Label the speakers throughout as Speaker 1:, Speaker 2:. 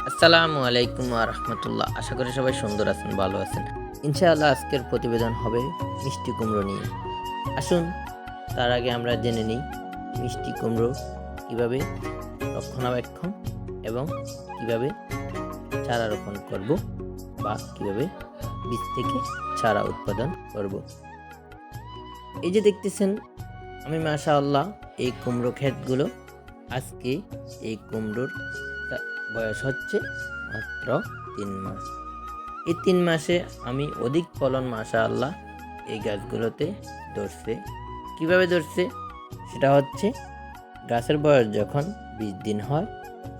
Speaker 1: আসসালামু আলাইকুম রাহমাতুল্লাহ। আশা করি সবাই সুন্দর আছেন, ভালো আছেন। ইনশাআল্লাহ আজকের প্রতিবেদন হবে মিষ্টি কুমড়ো নিয়ে। আসুন তার আগে আমরা জেনে নিই মিষ্টি কুমড়ো কীভাবে রক্ষণাবেক্ষণ এবং কিভাবে চারা রোপণ করব বা কিভাবে বীজ থেকে চারা উৎপাদন করব। এই যে দেখতেছেন, আমি মাশাআল্লাহ এই কুমড়ো ক্ষেতগুলো আজকে এই কুমড়োর বয়স হচ্ছে মাত্র 3 মাস। এই 3 মাসে আমি অধিক ফলন মাশাআল্লাহ এই গাছগুলোতে ধরছে। কিভাবে ধরছে সেটা হচ্ছে, গাছের বয়স যখন 20 দিন হয়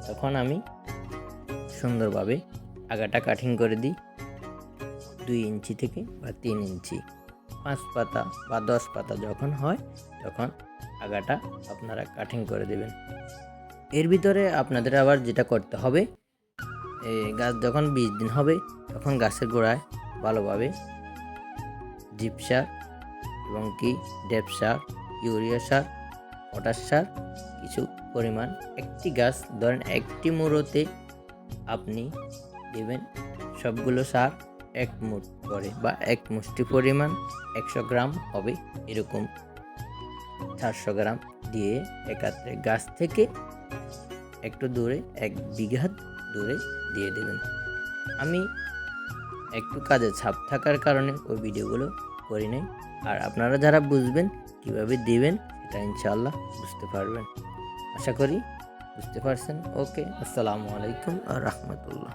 Speaker 1: তখন আমি সুন্দরভাবে আগাটা কাটিং করে দিই 2 ইঞ্চি থেকে বা 3 ইঞ্চি। 5 পাতা বা 10 পাতা যখন হয় তখন আগাটা আপনারা কাটিং করে দেবেন। এর ভিতরে আপনাদের আবার যেটা করতে হবে, গাছ যখন 20 দিন হবে তখন গাছের গোড়ায় ভালোভাবে জিপ সার এবং ডেপ সার, ইউরিয়া সার, পটাশ সার কিছু পরিমাণ, একটি গাছ ধরেন একটি মুড়োতে আপনি দেবেন সবগুলো সার 1 মুঠ করে বা 1 মুষ্টি পরিমাণ, 100 গ্রাম হবে এরকম 400 গ্রাম দিয়ে একাত্রে গাছ থেকে একটু দূরে 1 বিঘা দূরে দিয়ে দেবেন। আমি একটু কাজে ছাপ থাকার কারণে ওই ভিডিওগুলো করি নাই, আর আপনারা যারা বুঝবেন কিভাবে দিবেন সেটা ইনশাআল্লাহ বুঝতে পারবেন। আশা করি বুঝতে পারছেন। ওকে, আসসালামু আলাইকুম রাহমাতুল্লাহ।